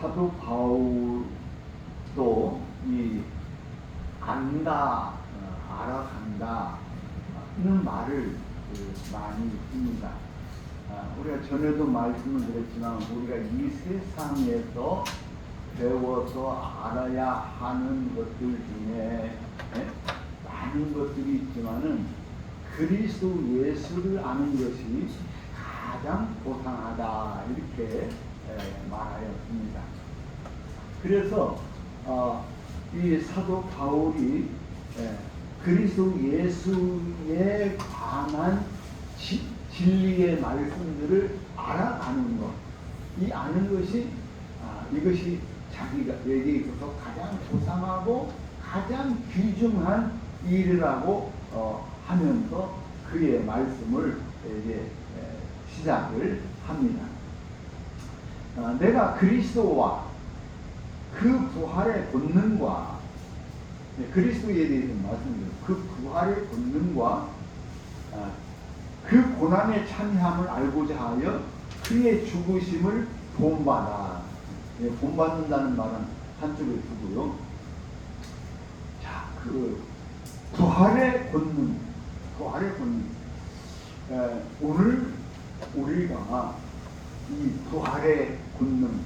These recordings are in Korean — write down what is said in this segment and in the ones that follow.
사도 바울도 이 안다, 알아간다 이런 말을 많이 씁니다. 우리가 전에도 말씀을 드렸지만 우리가 이 세상에서 배워서 알아야 하는 것들 중에 많은 것들이 있지만은 그리스도 예수를 아는 것이 가장 고상하다 이렇게 말하였습니다. 그래서 이 사도 바울이 그리스도 예수에 관한 진리의 말씀들을 알아가는 것, 이 아는 것이 이것이 자기에게 있어서 가장 고상하고 가장 귀중한 일이라고 하면서 그의 말씀을 이제 시작을 합니다. 내가 그리스도와 그 부활의 권능과 그리스도에 대해서 말씀드려요. 그 부활의 권능과 그 고난의 참여함을 알고자 하여 그의 죽으심을 본받아. 본받는다는 말은 한쪽에 두고요. 자, 그 부활의 권능, 오늘 우리가 이 부활의 권능,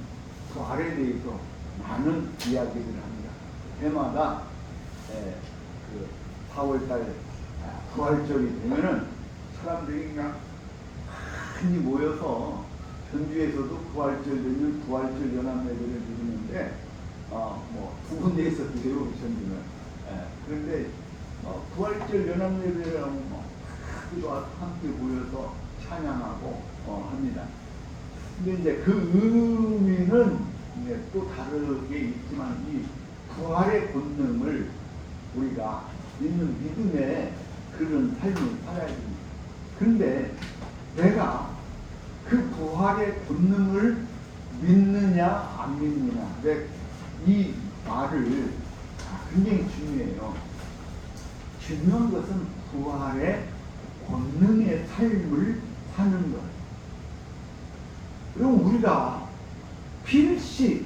부활에 대해서 많은 이야기를 합니다. 해마다 그 4월달 부활절이 되면은 사람들이 그냥 많이 모여서 전주에서도 부활절 되면 부활절 연합예배를 드리는데 뭐 두 군데에서 드려요 전주는. 그런데 부활절 연합예배라고 뭐 함께 모여서 찬양하고 합니다. 근데 이제 그 의미는 또 다르게 있지만 이 부활의 본능을 우리가 믿는 믿음의 그런 삶을 살아야 됩니다. 그런데 내가 그 부활의 본능을 믿느냐 안 믿느냐, 이 말을 굉장히 중요해요. 중요한 것은 부활의 본능의 삶을 사는 것. 그럼 우리가 필시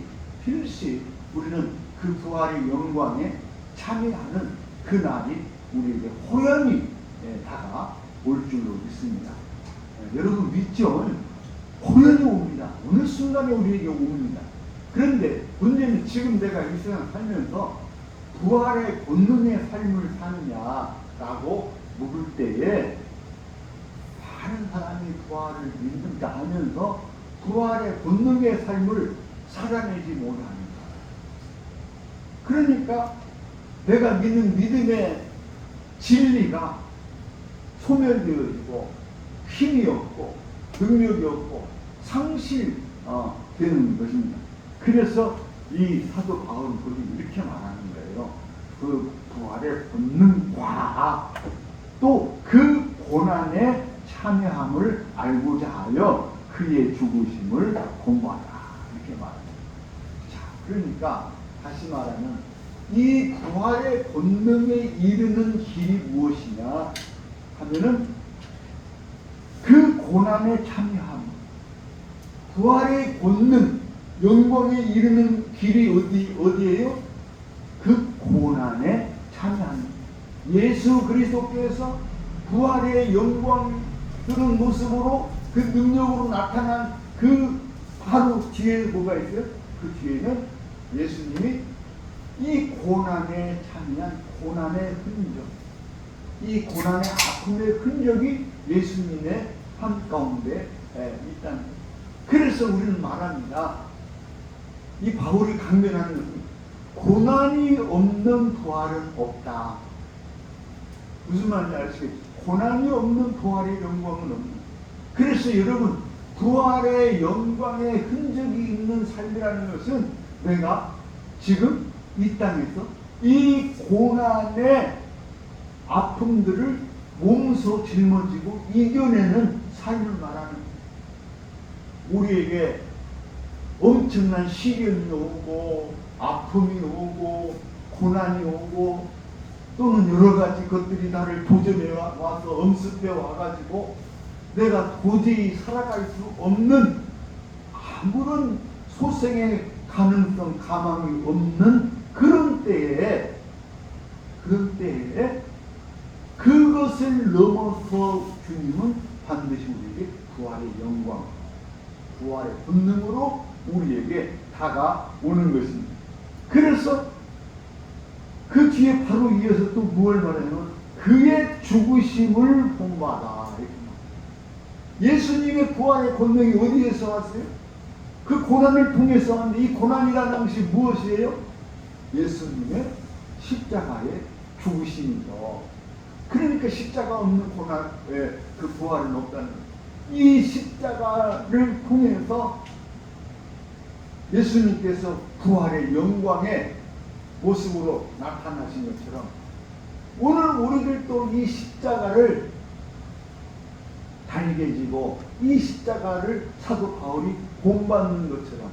우리는 그 부활의 영광에 참여하는 그 날이 우리에게 호연히 다가올 줄로 믿습니다. 여러분 믿죠? 호연히 옵니다. 어느 순간에 우리에게 옵니다. 그런데 문제는 지금 내가 이 세상 살면서 부활의 본능의 삶을 사느냐라고 묻을 때에 많은 사람이 부활을 믿는다 하면서 부활의 본능의 삶을 살아내지 못합니다. 그러니까 내가 믿는 믿음의 진리가 소멸되어지고 힘이 없고 능력이 없고 상실되는 것입니다. 그래서 이 사도 바울은 거기 이렇게 말하는 거예요. 그 부활의 본능과 또 그 고난에 참여함을 알고자 하여 그의 죽으심을 본받아 이렇게 말합니다. 자, 그러니까 다시 말하면 이 부활의 본능에 이르는 길이 무엇이냐 하면은 그 고난에 참여함, 부활의 본능, 영광에 이르는 길이 어디예요? 그 고난에 참여하는. 예수 그리스도께서 부활의 영광 그런 모습으로 그 능력으로 나타난 그 바로 뒤에 뭐가 있어요? 그 뒤에는 예수님이 이 고난에 참여한 고난의 흔적, 이 고난의 아픔의 흔적이 예수님의 삶 가운데 있다는 거예요. 그래서 우리는 말합니다. 이 바울이 강변하는 것은 고난이 없는 부활은 없다. 무슨 말인지 아시겠죠? 고난이 없는 부활의 영광은 없는. 그래서 여러분 부활의 영광의 흔적이 있는 삶이라는 것은 내가 지금 이 땅에서 이 고난의 아픔들을 몸소 짊어지고 이겨내는 삶을 말하는 거예요. 우리에게 엄청난 시련이 오고 아픔이 오고 고난이 오고 또는 여러 가지 것들이 나를 도전해 와서 엄습해 와가지고 내가 도저히 살아갈 수 없는 아무런 소생의 가능성, 가망이 없는 그런 때에 그것을 넘어서 주님은 반드시 우리에게 부활의 영광, 부활의 본능으로 우리에게 다가오는 것입니다. 그래서 그 뒤에 바로 이어서 또 무엇을 말하냐면 그의 죽으심을 본받아. 예수님의 부활의 권능이 어디에서 왔어요? 그 고난을 통해서 왔는데 이 고난이라는 것이 무엇이에요? 예수님의 십자가의 죽으심이죠. 그러니까 십자가 없는 고난의 그 부활은 없다는 거예요. 이 십자가를 통해서 예수님께서 부활의 영광의 모습으로 나타나신 것처럼 오늘 우리들도 이 십자가를 달게 지고 이 십자가를 사도 바울이 본받는 것처럼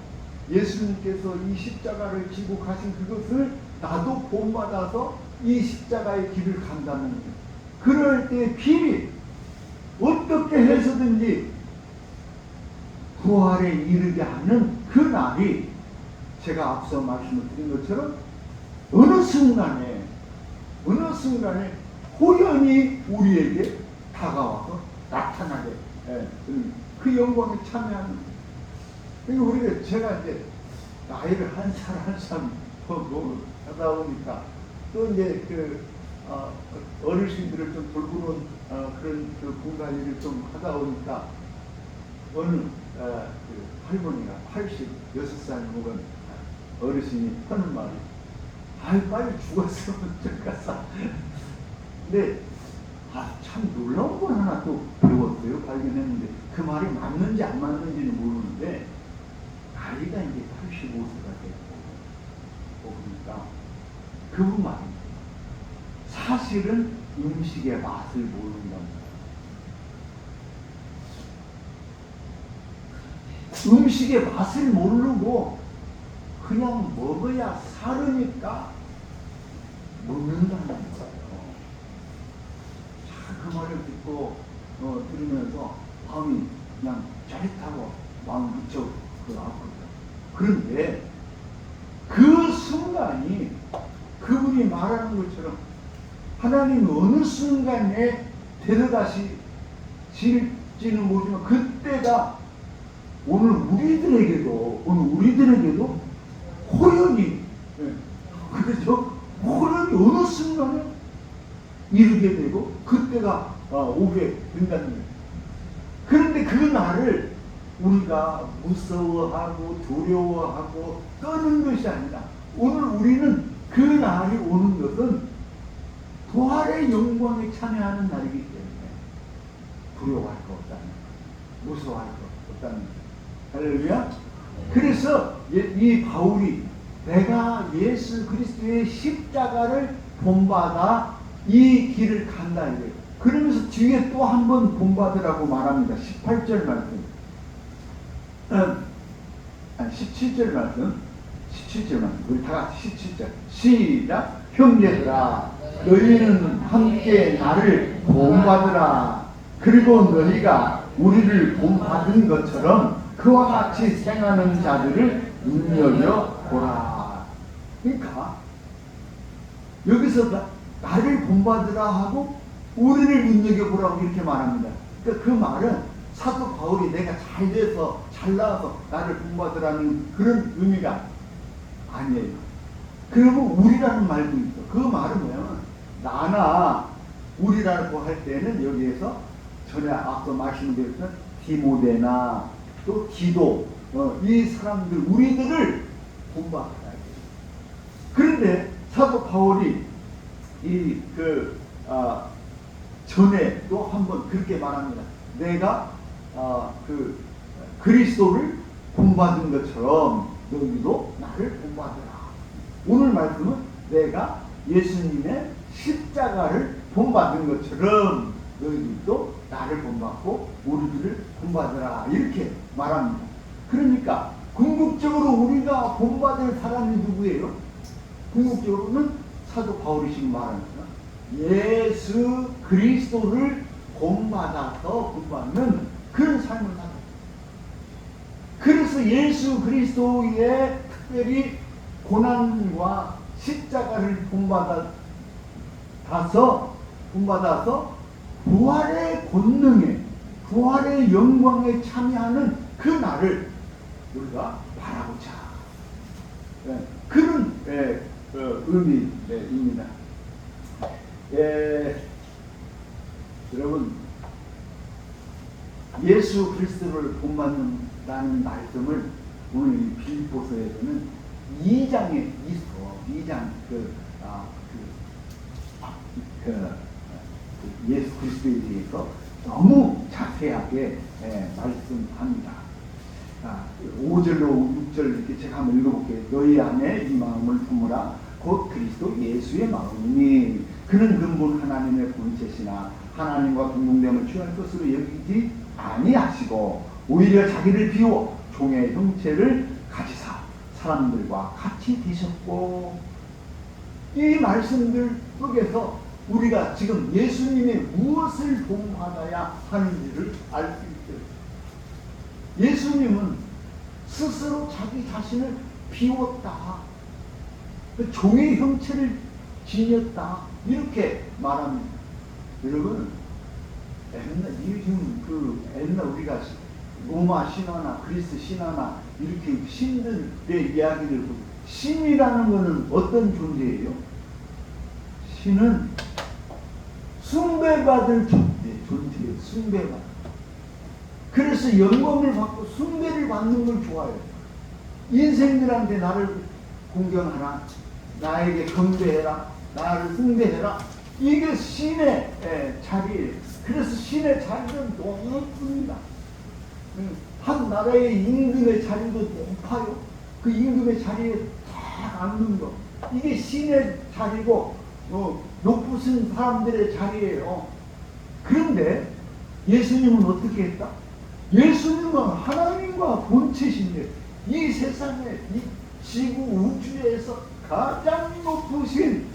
예수님께서 이 십자가를 지고 가신 그것을 나도 본받아서 이 십자가의 길을 간다는 거예요. 그럴 때 필히 어떻게 해서든지 부활에 이르게 하는 그 날이 제가 앞서 말씀을 드린 것처럼 어느 순간에 호연히 우리에게 다가와서 나타나게 그 영광에 참여하는. 그러니까 우리가 제가 이제 나이를 한 살 더 하다 보니까 또 이제 어르신들을 좀 돌보는 그런 그 공간일을 좀 하다 보니까 어느 할머니가 86살 먹은 어르신이 하는 말이 빨리 죽었으면 좋겠어. 근데 참 놀라운 걸 하나 또 배웠어요. 발견했는데 그 말이 맞는지 안 맞는지는 모르는데 나이가 이제 85세가 됐고 그러니까 그분 말입니다. 사실은 음식의 맛을 모른답니다. 음식의 맛을 모르고 그냥 먹어야 사르니까 먹는다는 거예요. 그 말을 듣고 들으면서 마음이 그냥 짜릿하고 마음이 무척 아프다. 그런데 그 순간이 그분이 말하는 것처럼 하나님 어느 순간에 데려가실지는 모르지만 그때가 오늘 우리들에게도 호연히 그렇죠? 호연히 어느 순간에 이르게 되고 그때가 오게 된다는 거예요. 그런데 그 날을 우리가 무서워하고 두려워하고 떠는 것이 아니라 오늘 우리는 그 날이 오는 것은 부활의 영광에 참여하는 날이기 때문에 두려워할 거 없다는 거예요. 무서워할 거 없다는 거예요. 할렐루야. 그래서 이 바울이 내가 예수 그리스도의 십자가를 본받아 이 길을 간다 이거예요. 그러면서 뒤에 또 한 번 본받으라고 말합니다. 18절 말씀. 17절 말씀. 우리 다 같이 17절. 시작. 형제들아 너희는 함께 나를 본받으라. 그리고 너희가 우리를 본받은 것처럼 그와 같이 생하는 자들을 눈여겨보라. 그러니까 여기서 나를 본받으라 하고 우리를 눈여겨보라고 이렇게 말합니다. 그러니까 그 말은 사도 바울이 내가 잘 돼서 잘 나와서 나를 본받으라는 그런 의미가 아니에요. 그리고 우리라는 말도 있어. 그 말은 뭐냐면 나나 우리라고 할 때는 여기에서 전에 앞서 말씀드렸던 디모데나 또 디도 이 사람들 우리들을 본받아야 돼요. 그런데 사도 바울이 전에 또 한 번 그렇게 말합니다. 내가 그리스도를 본받은 것처럼 너희도 나를 본받으라. 오늘 말씀은 내가 예수님의 십자가를 본받은 것처럼 너희들도 나를 본받고 우리들을 본받으라 이렇게 말합니다. 그러니까 궁극적으로 우리가 본받을 사람이 누구예요? 궁극적으로는 사도 바울이 지금 말합니다. 예수 그리스도를 본받는 그런 삶을 살아요. 그래서 예수 그리스도의 특별히 고난과 십자가를 본받아서 부활의 권능에, 부활의 영광에 참여하는 그 날을 우리가 바라보자. 그런 의미입니다. 여러분, 예수 그리스도를 본받는다는 말씀을 오늘 빌립보서에서는 2장 예수 그리스도에 대해서 너무 자세하게 말씀합니다. 5절로 6절 이렇게 제가 한번 읽어볼게요. 너희 안에 이 마음을 품으라. 곧 그리스도 예수의 마음이니 그는 근본 하나님의 본체시나 하나님과 동등됨을 취할 것으로 여기지 아니하시고 오히려 자기를 비워 종의 형체를 가지사 사람들과 같이 되셨고. 이 말씀들 속에서 우리가 지금 예수님의 무엇을 본받아야 하는지를 알 수 있어요. 예수님은 스스로 자기 자신을 비웠다. 종의 형체를 지녔다. 이렇게 말합니다. 여러분, 옛날 우리가 로마 신화나 그리스 신화나 이렇게 신들의 이야기를 보고, 신이라는 것은 어떤 존재예요? 신은 숭배받을 존재예요. 숭배받을. 그래서 영광을 받고 숭배를 받는 걸 좋아해요. 인생들한테 나를 공경하라, 나에게 경배해라, 나를 숭배해라. 이게 신의 자리예요. 그래서 신의 자리는 너무 높습니다. 한 나라의 임금의 자리도 높아요. 그 임금의 자리에 딱 앉는 거, 이게 신의 자리고 높으신 사람들의 자리예요. 그런데 예수님은 어떻게 했다? 예수님은 하나님과 본체신데 이 세상에, 이 지구 우주에서 가장 높으신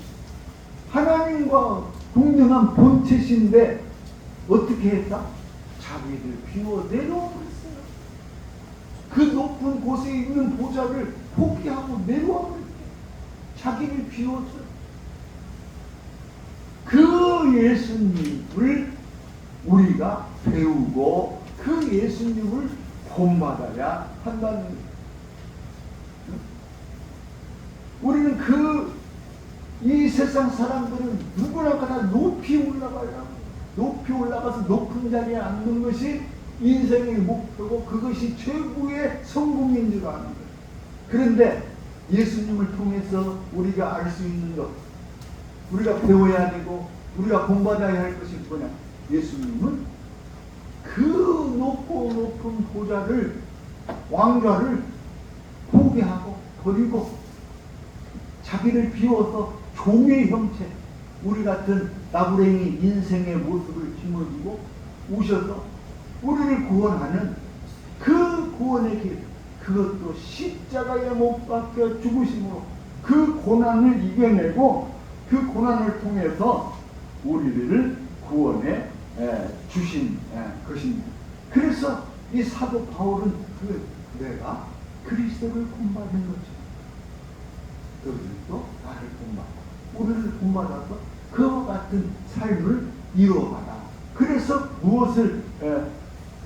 하나님과 동등한 본체신데 어떻게 했다? 자기를 비워 내려버렸어요. 그 높은 곳에 있는 보좌를 포기하고 내려와버렸어요. 자기를 비웠어요. 그 예수님을 우리가 배우고 그 예수님을 본받아야 한다는 거예요. 우리는 이 세상 사람들은 누구나 다 높이 올라가야 하고, 높이 올라가서 높은 자리에 앉는 것이 인생의 목표고 그것이 최고의 성공인 줄 아는 거예요. 그런데 예수님을 통해서 우리가 알 수 있는 것, 우리가 배워야 되고 우리가 본받아야 할 것이 뭐냐? 예수님은 그 높은 보좌를, 왕좌를 포기하고 버리고 자기를 비워서 종의 형체, 우리 같은 나부랭이 인생의 모습을 짊어지고 오셔서 우리를 구원하는 그 구원의 길, 그것도 십자가에 못 박혀 죽으심으로 그 고난을 이겨내고 그 고난을 통해서 우리를 구원해 주신 것입니다. 그래서 이 사도 바울은 내가 그리스도를 본받은 거죠. 너희들도 나를 본받아, 우리를 본받아서 그와 같은 삶을 이루어가라. 그래서 무엇을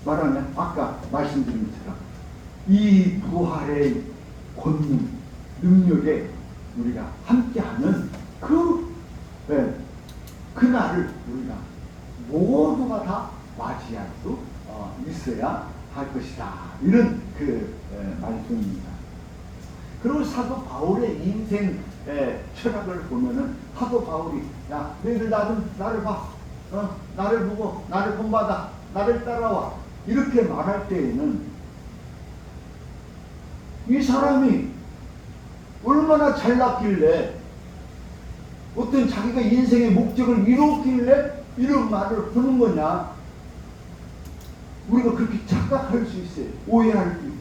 말하냐? 아까 말씀드린 것처럼 이 부활의 권능, 능력에 우리가 함께하는 그날을 우리가 모두가 다 맞이할 수 있어야 할 것이다. 이런 말씀입니다. 그리고 사도 바울의 인생 철학을 보면은 사도 바울이, 야, 너희들 나를 봐, 나를 보고 나를 본받아, 나를 따라와, 이렇게 말할 때에는 이 사람이 얼마나 잘났길래, 어떤 자기가 인생의 목적을 이뤘길래 이런 말을 하는 거냐? 우리가 그렇게 착각할 수 있어요. 오해할 수 있어요.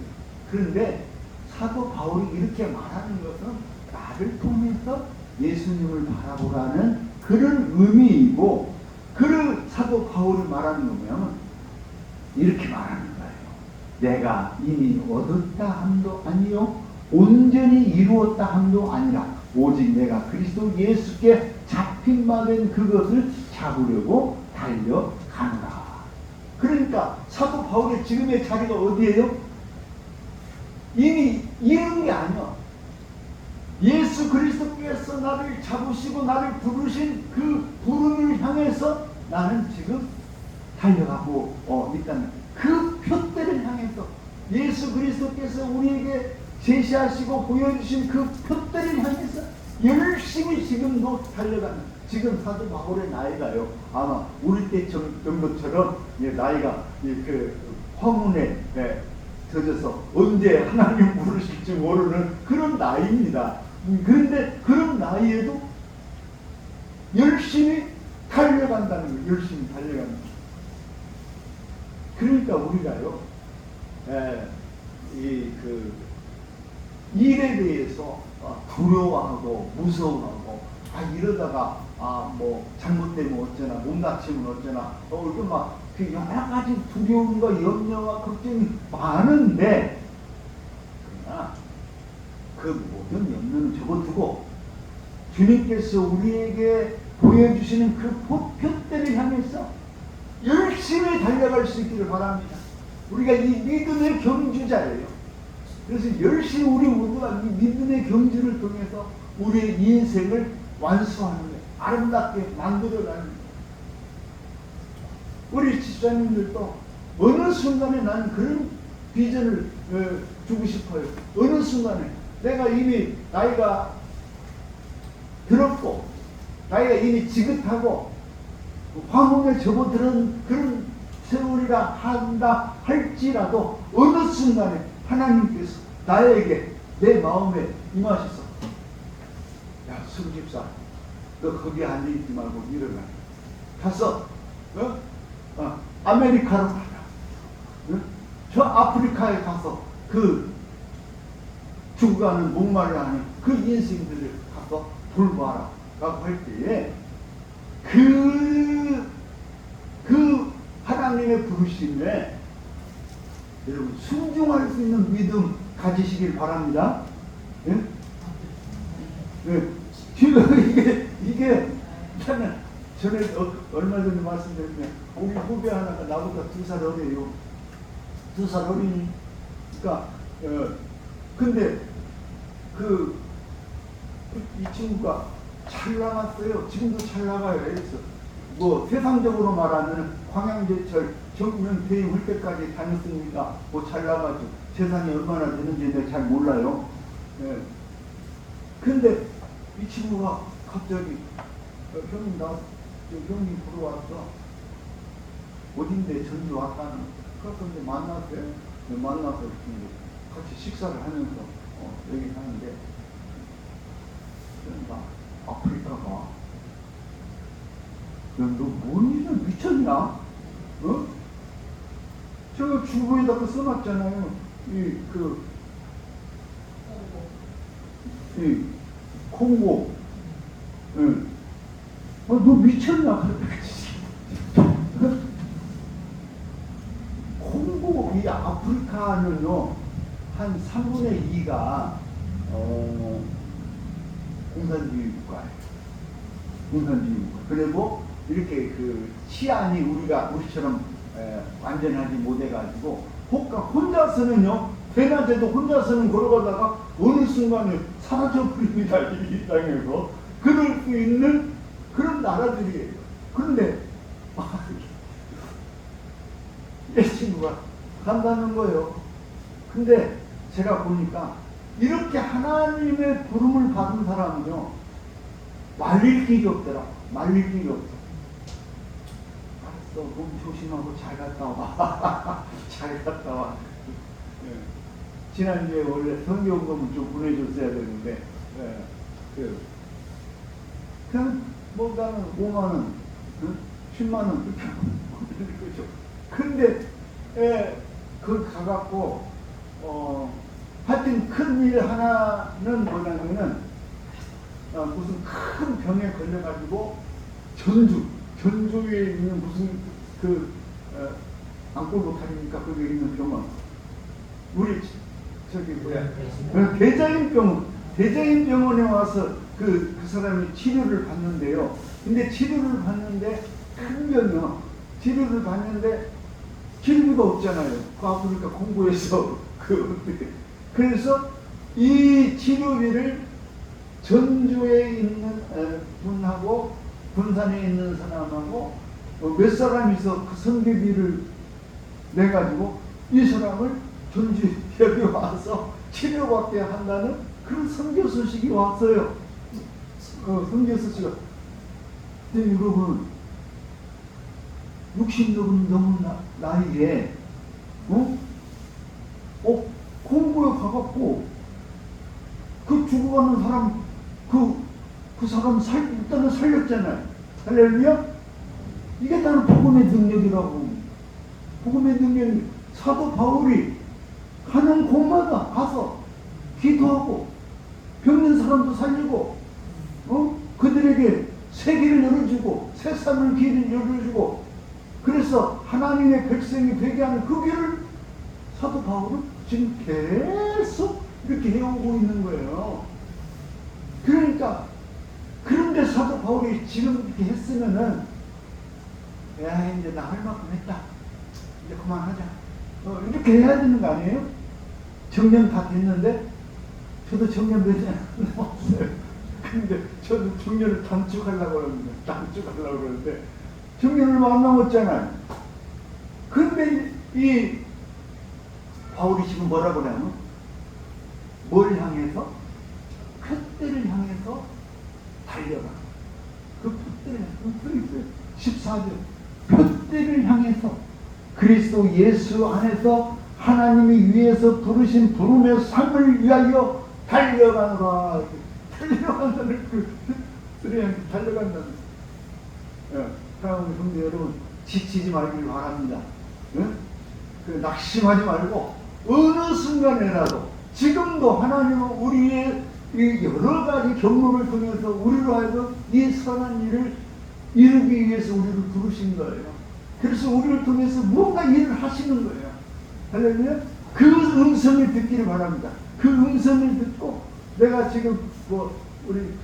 그런데 사도 바울이 이렇게 말하는 것은 나를 통해서 예수님을 바라보라는 그런 의미이고, 그 사도 바울이 말하는 거 뭐냐면 이렇게 말하는 거예요. 내가 이미 얻었다 함도 아니요 온전히 이루었다 함도 아니라 오직 내가 그리스도 예수께 잡힌 바 된 그것을 잡으려고 달려가노라. 그러니까 사도 바울의 지금의 자리가 어디예요? 이미 이룬 게 아니야. 예수 그리스도께서 나를 잡으시고 나를 부르신 그 부름을 향해서 나는 지금 달려가고 있다는 그 표대를 향해서 예수 그리스도께서 우리에게 제시하시고 보여주신 그 표대를 향해서 열심히 지금도 달려가는 지금 사도 바울의 나이가요. 아마 우리 때 정도처럼 나이가 그 황혼에 젖어서 언제 하나님 부르실지 모르는 그런 나이입니다. 그런데 그런 나이에도 열심히 달려간다는 거예요. 열심히 달려가는 거예요. 그러니까 우리가요, 일에 대해서 두려워하고 무서워하고 이러다가 뭐 잘못되면 어쩌나 몸 다치면 어쩌나 이렇게 막 그 여러 가지 두려움과 염려와 걱정이 많은데 그러나 그 모든 염려는 접어두고 주님께서 우리에게 보여주시는 그 표대를 향해서 열심히 달려갈 수 있기를 바랍니다. 우리가 이 믿음의 경주자예요. 그래서 열심히 우리 모두가 이 믿음의 경주를 통해서 우리의 인생을 완수하는 거예요. 아름답게 만들어가는 거예요. 우리 집사님들도 어느 순간에 나는 그런 비전을 주고 싶어요. 어느 순간에 내가 이미 나이가 들었고 나이가 이미 지긋하고 황혼에 접어드는 그런 세월이라 한다 할지라도 어느 순간에 하나님께서 나에게 내 마음에 임하셔서 야 승집사 너 거기 앉아있지 말고 일어나 가서 아메리카로 가라. 저 아프리카에 가서 그 죽어가는 목말라하는 그 인생들을 가서 돌봐라 라고 할 때에 그 하나님의 부르심에 여러분 순종할 수 있는 믿음 가지시길 바랍니다. 예? 예. 지금 이게 전에 얼마 전에 말씀드렸는데 우리 후배 하나가 나보다 2살 어려요. 2살 어리니까 근데 이 친구가 잘 나갔어요. 지금도 잘 나가요. 그래서 뭐 세상적으로 말하면 광양제철 정면 퇴임할 때까지 다녔으니까 뭐 잘 나가죠. 재산이 얼마나 되는지 내가 잘 몰라요. 근데 이 친구가 갑자기 형님 형님 보러 왔어. 어딘데 전주 왔다는. 그래서 이제 만났어요. 만나서 같이 식사를 하면서 얘기하는데 그러니까 아프리카가 너 뭔 일을 미쳤냐? 어? 저 주부에다가 써놨잖아요. 콩고. 너 미쳤냐? 콩고, 이 아프리카는요, 한 3분의 2가, 공산주의 국가예요. 공산주의 국가. 그리고 이렇게 치안이 우리처럼 완전하지 못해가지고, 혼자서는요, 대낮에도 혼자서는 걸어가다가 어느 순간에 사라져버립니다. 이 땅에서. 그럴 수 있는 그런 나라들이에요. 그런데 이 친구가 간다는 거예요. 근데 제가 보니까 이렇게 하나님의 부름을 받은 사람은요 말릴 길이 없더라. 말릴 길이 없어. 알았어, 몸 조심하고 잘 갔다 와. 잘 갔다 와. 지난주에 원래 성경금을 좀 보내줬어야 되는데 그냥 뭐 나는 5만원 10만원 그렇게 보내는 거죠. 근데 거기 가갖고 하여튼 큰 일 하나는 뭐냐면은 무슨 큰 병에 걸려가지고 전주에 있는 무슨 안골 로타리니까 거기 있는 병원, 우리 저기 대자인병원에 와서 그 사람이 치료를 받는데요. 근데 치료를 받는데 큰 병이요. 치료를 받는데 기름이가 없잖아요. 그러니까 공부해서 그래서 이 치료비를 전주에 있는 분하고 군산에 있는 사람하고 몇 사람이서 그 선교비를 내 가지고 이 사람을 전주 여기 와서 치료받게 한다는 그런 선교 소식이 왔어요. 선교 소식이. 근데 여러분 60 넘은 나이에 공부에 가갖고 그 죽어가는 사람 그 사람 일단은 살렸잖아요. 할렐루야. 이게 다는 복음의 능력이라고. 복음의 능력이 사도 바울이 가는 곳마다 가서 기도하고 병든 사람도 살리고 그들에게 세계를 열어주고 새삼을 길을 열어주고 그래서 하나님의 백성이 되게 하는 그 길을 사도 바울은 지금 계속 이렇게 해오고 있는 거예요. 그러니까 그런데 사도 바울이 지금 이렇게 했으면은 야 이제 나 할 만큼 했다. 이제 그만하자. 이렇게 해야 되는 거 아니에요? 정년 다 됐는데 저도 정년 되지 않았어요. 근데 저도 정년을 단축하려고 그러는데 정년을 얼마 안 남았잖아요. 그런데 이 바울이 지금 뭐라고 하냐면 뭘 향해서? 표대를 향해서 달려가. 그 표대를 향해서 14절 표대를 향해서 그리스도 예수 안에서 하나님이 위에서 부르신 부름의 삶을 위하여 달려가노라. 달려간다는 달려간다는. 사랑하는 성도 여러분, 지치지 말길 바랍니다. 낙심하지 말고 어느 순간에라도 지금도 하나님은 우리의 이 여러 가지 경로를 통해서 우리로 하여금 이 선한 일을 이루기 위해서 우리를 부르신 거예요. 그래서 우리를 통해서 뭔가 일을 하시는 거예요. 할렐루야. 그 음성을 듣기를 바랍니다. 그 음성을 듣고 내가 지금 우리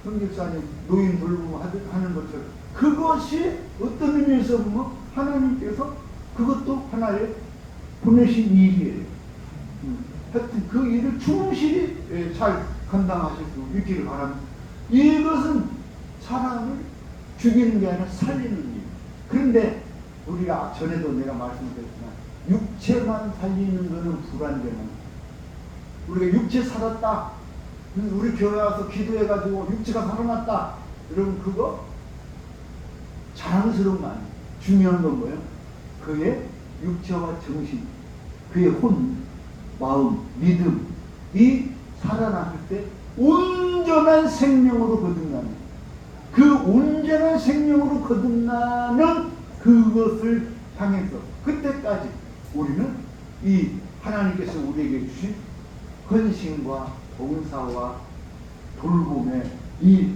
성교사님 노인 돌보고 하는 것처럼 그것이 어떤 의미에서 보면 하나님께서 그것도 하나의 보내신 일이에요. 하여튼 그 일을 충실히 잘 감당하실 수 있기를 바랍니다. 이것은 사람을 죽이는 게 아니라 살리는 일. 그런데 우리가 전에도 내가 말씀드렸지만 육체만 살리는 것은 불완전한. 우리가 육체 살았다. 우리 교회 와서 기도해가지고 육체가 살아났다. 여러분 그거 자랑스러운 거 아니에요. 중요한 건 뭐예요? 그의 육체와 정신, 그의 혼, 마음, 믿음이 살아났을 때 온전한 생명으로 거듭나는 그 온전한 생명으로 거듭나는 그것을 향해서 그때까지 우리는 이 하나님께서 우리에게 주신 헌신과 봉사와 돌봄의 이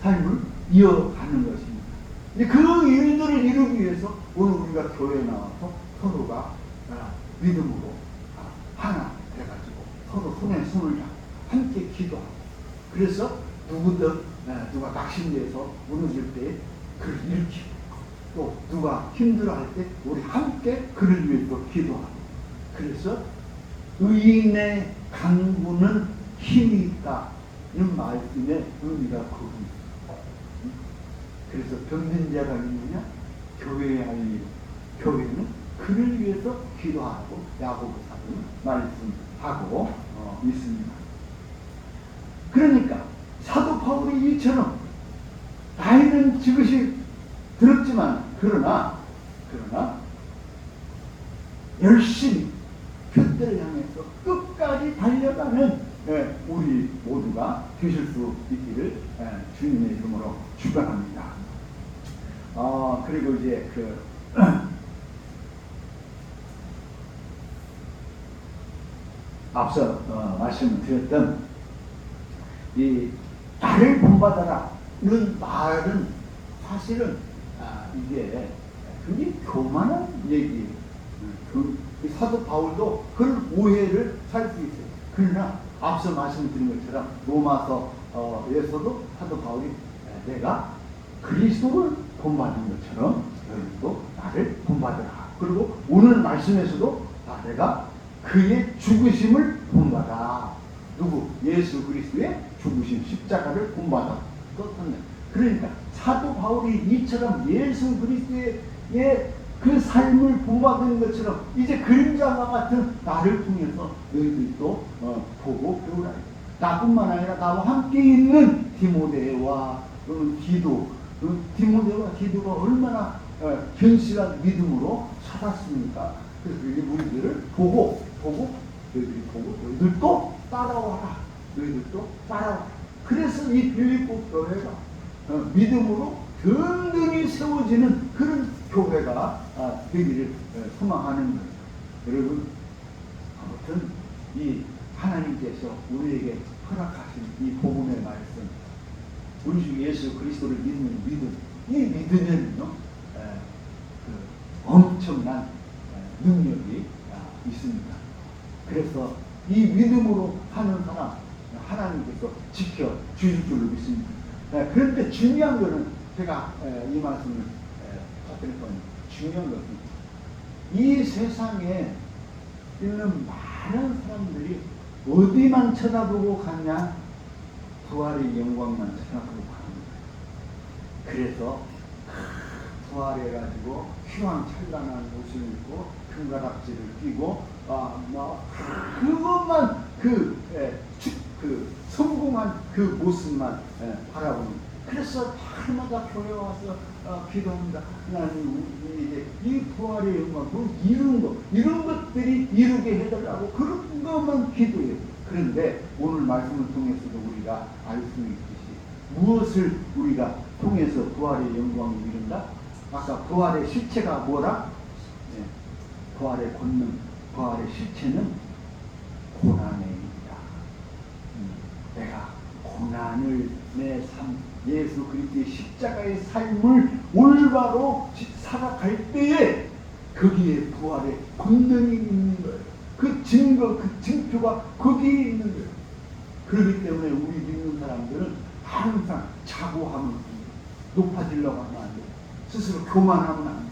삶을 이어가는 것입니다. 그 일들을 이루기 위해서 오늘 우리가 교회에 나와서 서로가 믿음으로 하나 돼가지고 서로 손에 손을 잡고 함께 기도하고 그래서 누가 낙심돼서 무너질 때 그를 일으키고 또 누가 힘들어할 때 우리 함께 그를 위해서 기도하고 그래서 의인의 강구는 힘이 있다. 이런 말씀의 의미가 그겁니다. 그래서 병든 자가 있느냐? 교회에 할 일. 교회는 그를 위해서 기도하고 야고보서는 말씀하고 있습니다. 그러니까 사도 바울이 이처럼 나이는 지긋이 들었지만 그러나 열심히 표대를 향해서 끝까지 달려가는 우리 모두가 되실 수 있기를 주님의 이름으로 축원합니다. 그리고 이제 앞서 말씀을 드렸던 이 나를 본받아라 이런 말은 사실은 이게 굉장히 교만한 얘기예요. 사도 바울도 그런 오해를 살 수 있어요. 그러나 앞서 말씀드린 것처럼 로마서에서도 사도 바울이 내가 그리스도를 본받은 것처럼 너희도 나를 본받으라. 그리고 오늘 말씀에서도 내가 그의 죽으심을 본받아. 누구? 예수 그리스도의 죽으심 십자가를 본받아. 그러니까 사도 바울이 이처럼 예수 그리스도의 그 삶을 본받은 것처럼 이제 그림자와 같은 나를 통해서 너희들도 보고 배우라. 나뿐만 아니라 나와 함께 있는 디모데와 디모데와 디도가 얼마나 견실한 믿음으로 살았습니까? 그래서 우리들을 보고 너희들도 따라와라. 너희들도 따라와라. 그래서 이 빌립보 교회가 믿음으로 든든히 세워지는 그런 교회가 되기를 소망하는 거예요. 여러분, 아무튼 이 하나님께서 우리에게 허락하신 이 복음의 말씀, 우리 주 예수 그리스도를 믿는 믿음, 이 믿음에는요 엄청난 능력이 있습니다. 그래서 이 믿음으로 하는 사람 하나님께서 지켜 주실 줄로 믿습니다. 그런데 중요한 것은 제가 이 말씀을 드릴 겁니다. 중요한 것은 이 세상에 있는 많은 사람들이 어디만 쳐다보고 갔냐? 부활의 영광만 쳐다보고 가는 거예요. 그래서 부활해가지고 휘황찬란한 옷을 입고 금가락지를 끼고 그것만 성공한 그 모습만 바라보는. 그래서 날마다 교회 와서 기도합니다. 하나님 우리에게 이 부활의 영광, 이런 것들이 이루게 해달라고 그런 것만 기도해요. 그런데 오늘 말씀을 통해서도 우리가 알 수 있듯이 무엇을 우리가 통해서 부활의 영광을 이룬다? 아까 부활의 실체가 뭐라? 부활의 권능, 부활의 실체는 고난의 일이다. 내가 고난을 내 삶, 예수 그리스도의 십자가의 삶을 올바로 살아갈 때에 거기에 부활의 권능이 있는 거예요. 그 증거, 그 증표가 거기에 있는 거예요. 그렇기 때문에 우리 믿는 사람들은 항상 자고하면 높아지려고 하면 안 돼요. 스스로 교만하면 안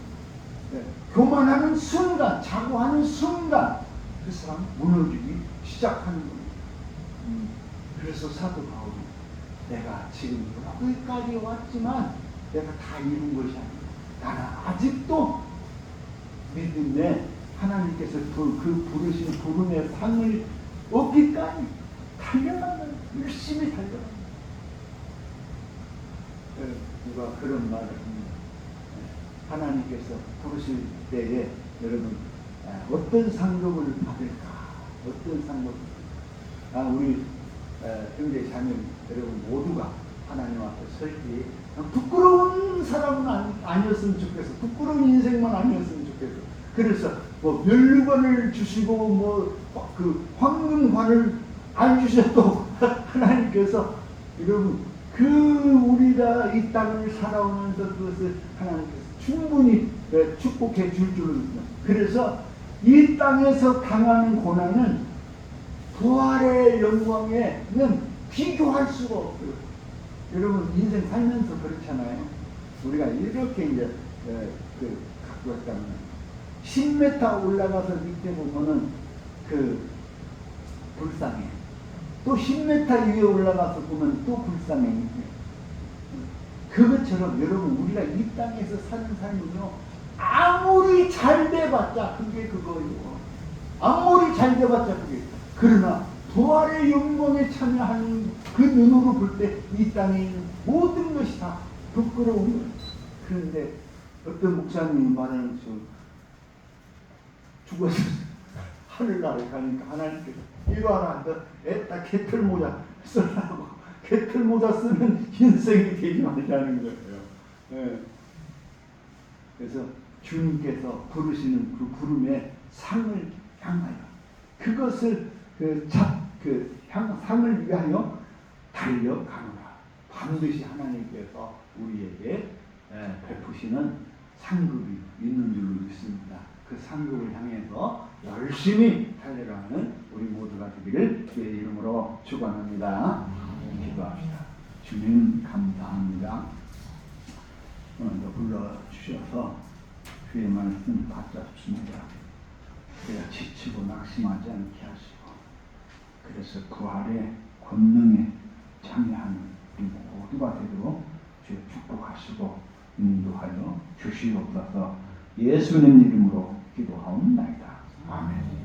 돼요. 교만하는 순간, 자고하는 순간 그 사람 무너지기 시작하는 겁니다. 그래서 사도 바울이 내가 지금 여기까지 왔지만 내가 다 이룬 것이 아니야. 나는 아직도 믿음에 하나님께서 그 부르신 부름의 상을 얻기까지 달려간다. 열심히 달려간다. 누가 그런 말을 합니다. 하나님께서 부르실 때에 여러분 어떤 상급을 받을까? 어떤 상급을 우리 형제 자매 여러분 모두가 하나님 앞에 설 때 부끄러운 사람은 아니었으면 좋겠어. 부끄러운 인생만 아니었으면 좋겠어. 그래서 뭐 면류관을 주시고 그 황금관을 안 주셔도 하나님께서 여러분 우리가 이 땅을 살아오면서 그것을 하나님께서 충분히 축복해 줄 줄을 믿습니다. 그래서 이 땅에서 당하는 고난은 부활의 영광에는 비교할 수가 없어요. 여러분 인생 살면서 그렇잖아요. 우리가 이렇게 이제 갖고 왔다면 10m 올라가서 밑에 보면은 불쌍해. 또 10m 위에 올라가서 보면 또 불쌍해. 그것처럼 여러분 우리가 이 땅에서 사는 삶은요 아무리 잘 돼봤자 그게 그거예요. 아무리 잘 돼봤자 그게. 그러나 부활의 영광에 참여하는 그 눈으로 볼 때 이 땅에 있는 모든 것이 다 부끄러운 거예요. 그런데 어떤 목사님이 말하는 것처럼 죽어서 하늘나라에 가니까 하나님께서 이리 와라. 너 애따 개털모자 쓰라고. 개털모자 쓰는 인생이 되지 말자는 거예요. 네. 그래서 주님께서 부르시는 그 부름의 상을 향하여 그것을 상을 위하여 달려가노라. 반드시 하나님께서 우리에게 베푸시는 상급이 있는 줄로 믿습니다. 그 상급을 향해서 열심히 달려가는 우리 모두가 되기를 주의 이름으로 축원합니다. 기도합시다. 주님 감사합니다. 오늘도 불러주셔서 주의 말씀 받잡습니다. 우리가 지치고 낙심하지 않게 하시고 그래서 그 아래 권능에 참여하는 우리 모두가 되도록 주의 축복하시고 인도하여 주시옵소서. 예수님 이름으로 기도하옵나이다. 아멘.